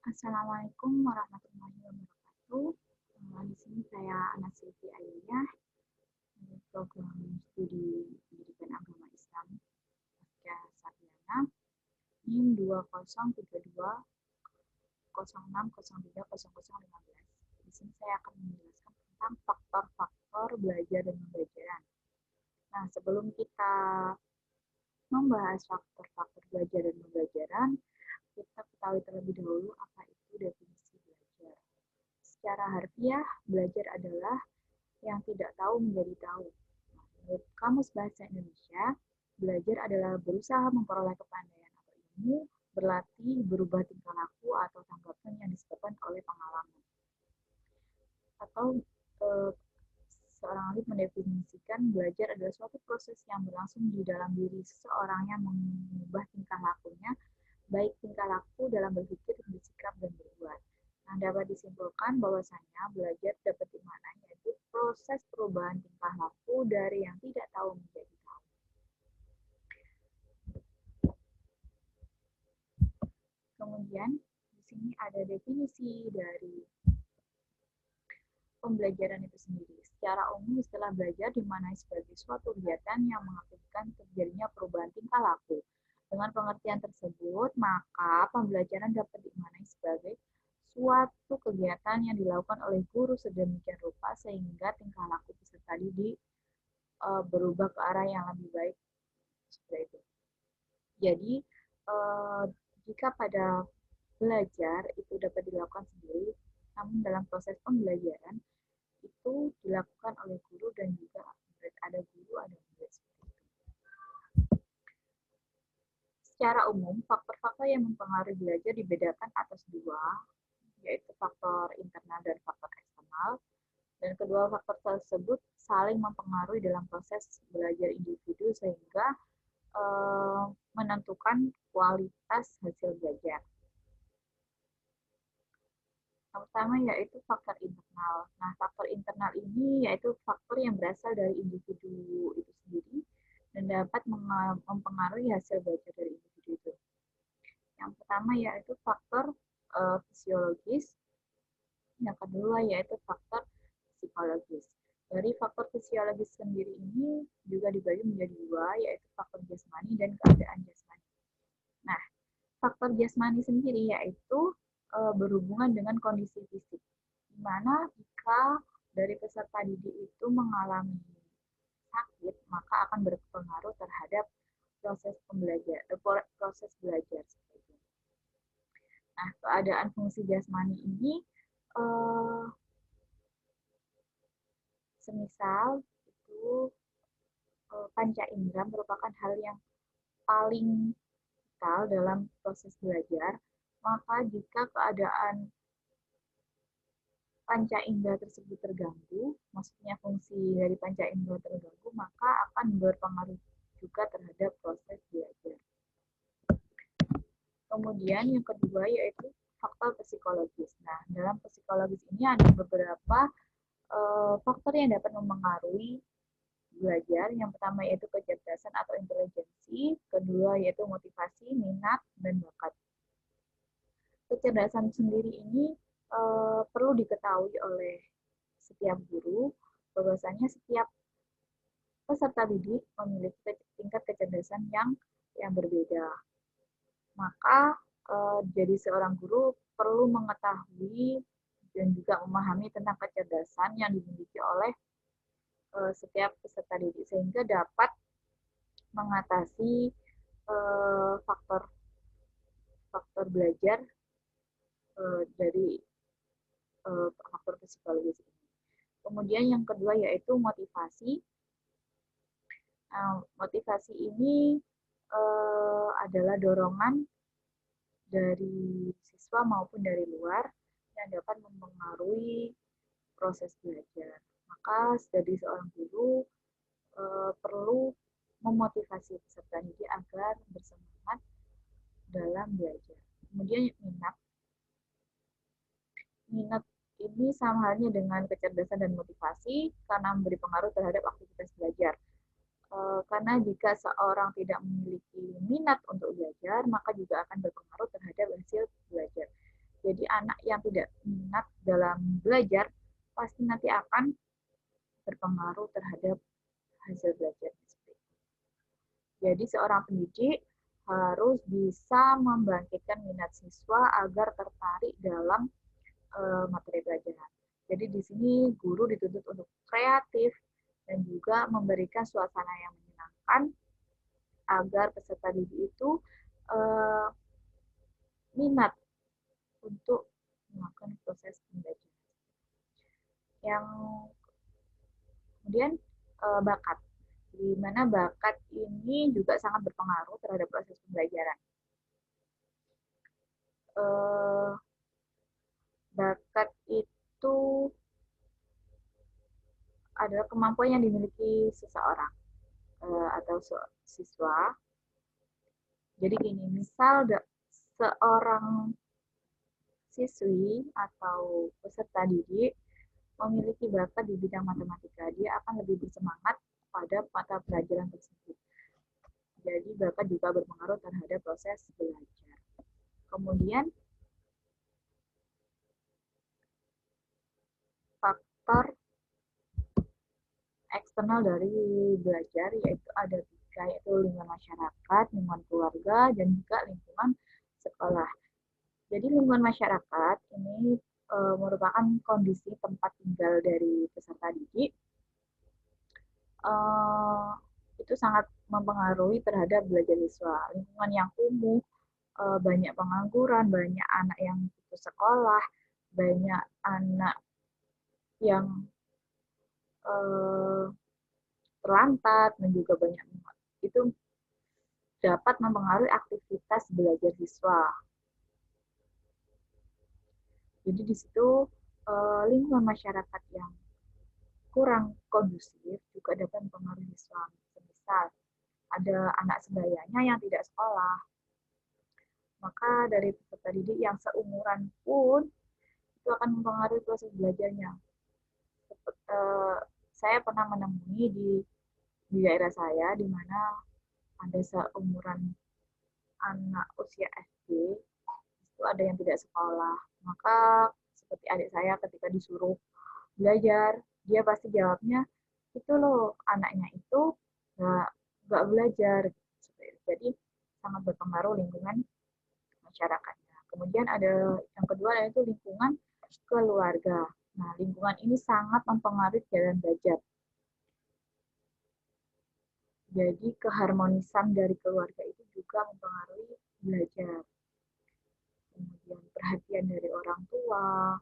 Assalamualaikum warahmatullahi wabarakatuh. Di sini saya Ana Silvi Ailyah, dari program studi Pendidikan Agama Islam Pasca Sarjana NIM 203206030015. Di sini saya akan menjelaskan tentang faktor-faktor belajar dan pembelajaran. Nah, sebelum kita membahas faktor-faktor belajar dan pembelajaran, kita ketahui terlebih dahulu apa itu definisi belajar. Secara harfiah, belajar adalah yang tidak tahu menjadi tahu. Nah, menurut Kamus Bahasa Indonesia, belajar adalah berusaha memperoleh kepandaian atau ilmu, berlatih, berubah tingkah laku atau tanggapan yang disebabkan oleh pengalaman. Atau eh, seorang ahli mendefinisikan belajar adalah suatu proses yang berlangsung di dalam diri seseorang yang mengubah tingkah lakunya, baik tingkah laku dalam berpikir, bersikap, dan berbuat. Nah, dapat disimpulkan bahwasanya belajar dapat dimaknai yaitu proses perubahan tingkah laku dari yang tidak tahu menjadi tahu. Kemudian di sini ada definisi dari pembelajaran itu sendiri. Secara umum, istilah belajar dimaknai sebagai suatu kegiatan yang mengakibatkan terjadinya perubahan tingkah laku. Dengan pengertian tersebut, maka pembelajaran dapat dimaknai sebagai suatu kegiatan yang dilakukan oleh guru sedemikian rupa sehingga tingkah laku peserta didik berubah ke arah yang lebih baik. Seperti itu. Jadi, jika pada belajar itu dapat dilakukan sendiri, namun dalam proses pembelajaran itu dilakukan oleh guru dan juga murid. Ada guru, ada murid. Secara umum, faktor-faktor yang mempengaruhi belajar dibedakan atas dua, yaitu faktor internal dan faktor eksternal. Dan kedua faktor tersebut saling mempengaruhi dalam proses belajar individu sehingga menentukan kualitas hasil belajar. Yang pertama yaitu faktor internal. Nah, faktor internal ini yaitu faktor yang berasal dari individu itu sendiri dan dapat mempengaruhi hasil belajar dari individu itu. Yang pertama yaitu faktor fisiologis, yang kedua yaitu faktor psikologis. Dari faktor fisiologis sendiri ini juga dibagi menjadi dua, yaitu faktor jasmani dan keadaan jasmani. Nah, faktor jasmani sendiri yaitu berhubungan dengan kondisi fisik, di mana jika dari peserta didik itu mengalami sakit, maka akan berpengaruh terhadap proses belajar. Nah, keadaan fungsi jasmani ini semisal itu panca indera merupakan hal yang paling vital dalam proses belajar, maka jika keadaan panca indera tersebut terganggu, maksudnya fungsi dari panca indera terganggu, maka akan berpengaruh juga terhadap proses belajar. Kemudian yang kedua yaitu faktor psikologis. Nah, dalam psikologis ini ada beberapa faktor yang dapat mempengaruhi belajar. Yang pertama yaitu kecerdasan atau intelijensi, kedua yaitu motivasi, minat, dan bakat. Kecerdasan sendiri ini perlu diketahui oleh setiap guru, bahwasanya setiap peserta didik memiliki tingkat kecerdasan yang berbeda. Maka jadi seorang guru perlu mengetahui dan juga memahami tentang kecerdasan yang dimiliki oleh setiap peserta didik sehingga dapat mengatasi faktor belajar dari faktor psikologis ini. Kemudian yang kedua yaitu motivasi. Motivasi ini adalah dorongan dari siswa maupun dari luar yang dapat mempengaruhi proses belajar. Maka dari seorang guru perlu memotivasi peserta didik agar bersemangat dalam belajar. Kemudian minat. Minat ini sama halnya dengan kecerdasan dan motivasi karena memberi pengaruh terhadap aktivitas belajar. Karena jika seorang tidak memiliki minat untuk belajar, maka juga akan berpengaruh terhadap hasil belajar. Jadi yang tidak minat dalam belajar, pasti nanti akan berpengaruh terhadap hasil belajar. Jadi seorang pendidik harus bisa membangkitkan minat siswa agar tertarik dalam materi pelajaran. Jadi di sini guru dituntut untuk kreatif dan juga memberikan suasana yang menyenangkan agar peserta didik itu minat untuk melakukan proses pembelajaran. Yang kemudian bakat, di mana bakat ini juga sangat berpengaruh terhadap proses pembelajaran. Bakat itu adalah kemampuan yang dimiliki seseorang atau siswa. Jadi gini, misal seorang siswi atau peserta didik memiliki bakat di bidang matematika, dia akan lebih bersemangat pada mata pelajaran tersebut. Jadi bakat juga berpengaruh terhadap proses belajar. Kemudian faktor eksternal dari belajar yaitu ada tiga, yaitu lingkungan masyarakat, lingkungan keluarga, dan juga lingkungan sekolah. Jadi lingkungan masyarakat ini merupakan kondisi tempat tinggal dari peserta didik. Itu sangat mempengaruhi terhadap belajar siswa. Lingkungan yang kumuh, banyak pengangguran, banyak anak yang putus sekolah, banyak anak yang terlantar, dan juga banyak itu dapat mempengaruhi aktivitas belajar siswa. Jadi di situ lingkungan masyarakat yang kurang kondusif juga dapat mempengaruhi siswa. Misal ada anak sebayanya yang tidak sekolah, maka dari peserta didik yang seumuran pun itu akan mempengaruhi proses belajarnya. Saya pernah menemui di daerah saya di mana ada seumuran anak usia SD itu ada yang tidak sekolah. Maka seperti adik saya ketika disuruh belajar, dia pasti jawabnya, itu loh anaknya itu nggak belajar. Jadi sangat berpengaruh lingkungan masyarakatnya. Kemudian ada yang kedua yaitu lingkungan keluarga. Nah, lingkungan ini sangat mempengaruhi jalan belajar. Jadi keharmonisan dari keluarga itu juga mempengaruhi belajar. Kemudian perhatian dari orang tua,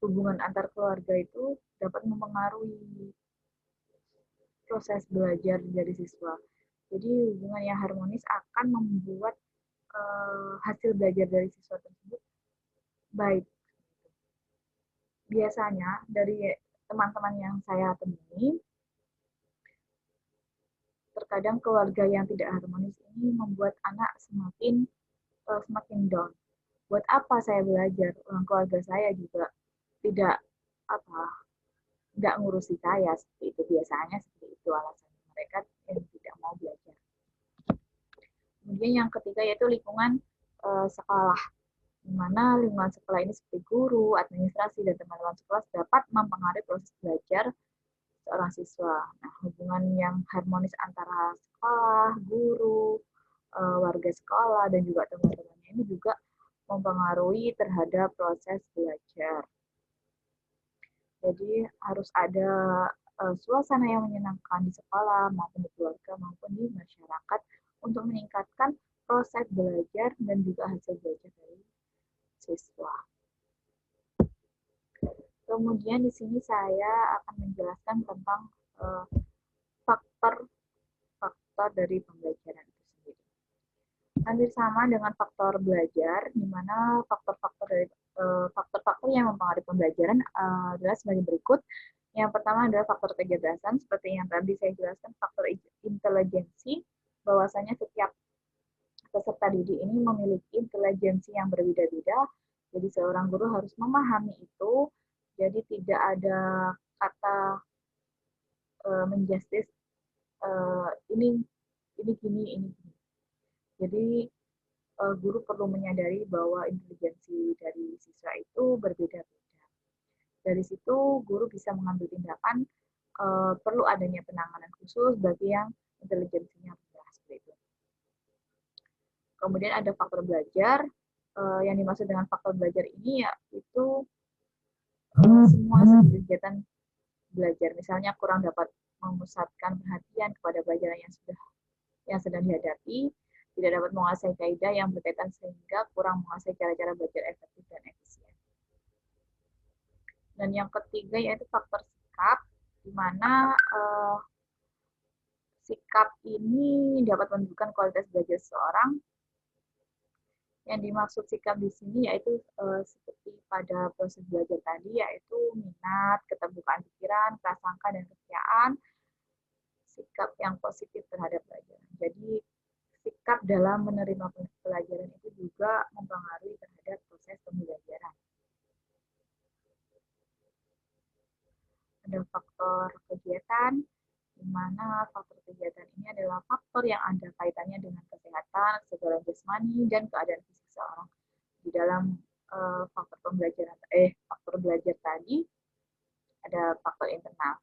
hubungan antar keluarga itu dapat mempengaruhi proses belajar dari siswa. Jadi hubungan yang harmonis akan membuat hasil belajar dari siswa tersebut baik. Biasanya dari teman-teman yang saya temui, terkadang keluarga yang tidak harmonis ini membuat anak semakin down. Buat apa saya belajar? Orang keluarga saya juga tidak ngurusi saya, seperti itu. Biasanya seperti itu alasan mereka yang tidak mau belajar. Kemudian yang ketiga yaitu lingkungan sekolah, di mana lingkungan sekolah ini seperti guru, administrasi, dan teman-teman sekolah dapat mempengaruhi proses belajar seorang siswa. Nah, hubungan yang harmonis antara sekolah, guru, warga sekolah, dan juga teman-temannya ini juga mempengaruhi terhadap proses belajar. Jadi harus ada suasana yang menyenangkan di sekolah maupun di keluarga maupun di masyarakat untuk meningkatkan proses belajar dan juga hasil belajar dari siswa. Kemudian di sini saya akan menjelaskan tentang faktor-faktor dari pembelajaran itu sendiri. Hampir sama dengan faktor belajar, di mana faktor-faktor yang mempengaruhi pembelajaran adalah sebagai berikut. Yang pertama adalah faktor kecerdasan, seperti yang tadi saya jelaskan, faktor intelijensi, bahwasanya setiap peserta didik ini memiliki intelijensi yang berbeda-beda, jadi seorang guru harus memahami itu, jadi tidak ada kata menjustis ini gini, ini gini. Jadi guru perlu menyadari bahwa intelijensi dari siswa itu berbeda-beda. Dari situ guru bisa mengambil tindakan perlu adanya penanganan khusus bagi yang intelijensinya rendah seperti itu. Kemudian ada faktor belajar. Yang dimaksud dengan faktor belajar ini yaitu semua kegiatan belajar. Misalnya kurang dapat memusatkan perhatian kepada pelajaran yang sedang dihadapi, tidak dapat menguasai kaidah yang berkaitan sehingga kurang menguasai cara-cara belajar efektif dan efisien. Dan yang ketiga yaitu faktor sikap, di mana sikap ini dapat menentukan kualitas belajar seseorang. Yang dimaksud sikap di sini yaitu seperti pada proses belajar tadi, yaitu minat, keterbukaan pikiran, prasangka, dan kesetiaan, sikap yang positif terhadap pelajaran. Jadi sikap dalam menerima pelajaran itu juga mempengaruhi terhadap proses pembelajaran. Ada faktor kegiatan, di mana faktor kegiatan ini adalah faktor yang ada kaitannya dengan kesehatan, kesegaran jasmani, dan keadaan fisik seseorang. Di dalam faktor belajar tadi ada faktor internal.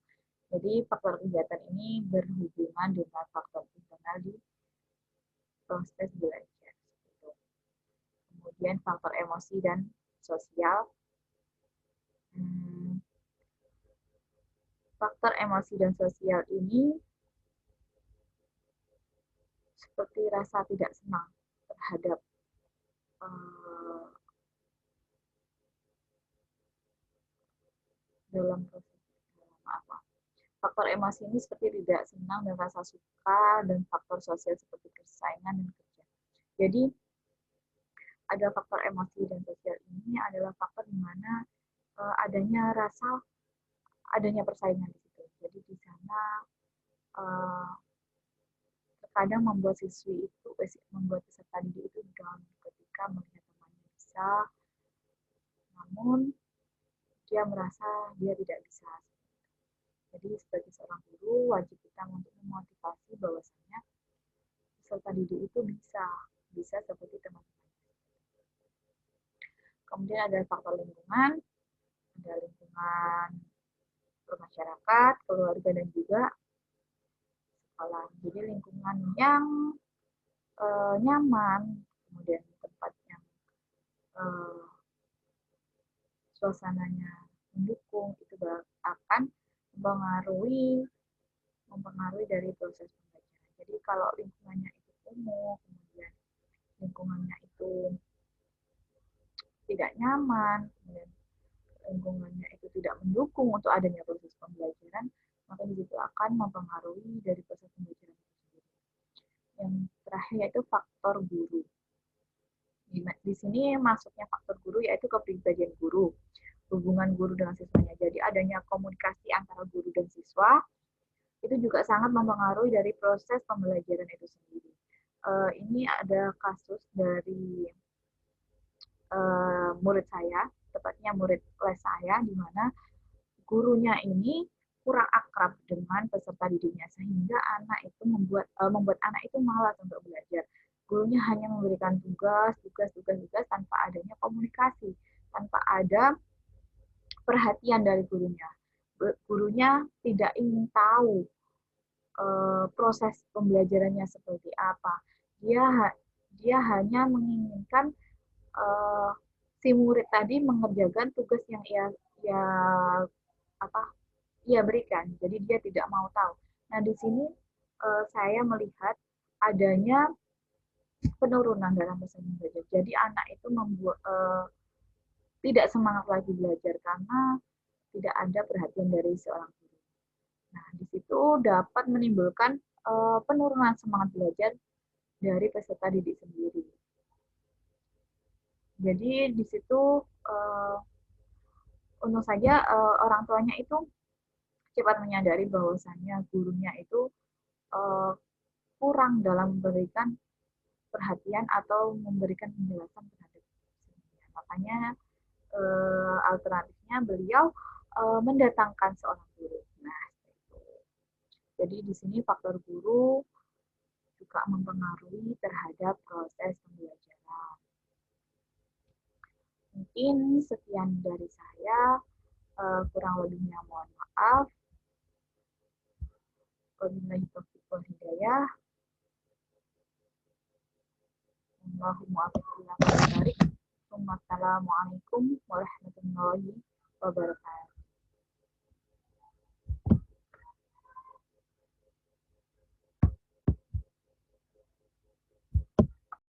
Jadi faktor kegiatan ini berhubungan dengan faktor internal di proses belajar. Kemudian faktor emosi dan sosial. Faktor emosi dan sosial ini seperti rasa tidak senang terhadap dalam proses faktor emosi ini seperti tidak senang dan rasa suka, dan faktor sosial seperti persaingan dan kerja. Jadi ada faktor emosi dan sosial ini adalah faktor di mana adanya persaingan di situ. Jadi di sana terkadang membuat peserta didik itu down ketika melihat temannya bisa, namun dia merasa dia tidak bisa. Jadi sebagai seorang guru wajib kita untuk memotivasi bahwasanya peserta didik itu bisa seperti teman-teman. Kemudian ada faktor lingkungan, ada lingkungan bermasyarakat, keluarga, dan juga sekolah. Jadi lingkungan yang nyaman, kemudian tempat yang suasananya mendukung, itu akan mempengaruhi dari proses pembelajaran. Jadi kalau lingkungannya itu kumuh, kemudian lingkungannya itu tidak nyaman, kemudian lingkungannya itu tidak mendukung untuk adanya proses pembelajaran, maka di situ akan mempengaruhi dari proses pembelajaran itu sendiri. Yang terakhir yaitu faktor guru. Di sini masuknya faktor guru yaitu kepribadian guru, hubungan guru dengan siswanya. Jadi adanya komunikasi antara guru dan siswa itu juga sangat mempengaruhi dari proses pembelajaran itu sendiri. Ini ada kasus dari murid saya, tepatnya murid les saya, di mana gurunya ini kurang akrab dengan peserta didiknya, sehingga anak itu membuat anak itu malas untuk belajar. Gurunya hanya memberikan tugas tanpa adanya komunikasi, tanpa ada perhatian dari gurunya. Gurunya tidak ingin tahu proses pembelajarannya seperti apa. Dia hanya menginginkan si murid tadi mengerjakan tugas yang ia berikan. Jadi dia tidak mau tahu. Nah, di sini saya melihat adanya penurunan dalam proses belajar. Jadi anak itu tidak semangat lagi belajar karena tidak ada perhatian dari seorang guru. Nah, di situ dapat menimbulkan penurunan semangat belajar dari peserta didik sendiri. Jadi di situ untung saja orang tuanya itu cepat menyadari bahwasannya gurunya itu kurang dalam memberikan perhatian atau memberikan penjelasan terhadap siswanya. Makanya alternatifnya beliau mendatangkan seorang guru. Nah, jadi di sini faktor guru juga mempengaruhi terhadap proses pembelajaran. Mungkin sekian dari saya, kurang lebihnya mohon maaf. Wabillahi taufiq wal hidayah. Allahumma afiq. Wassalamualaikum warahmatullahi wabarakatuh.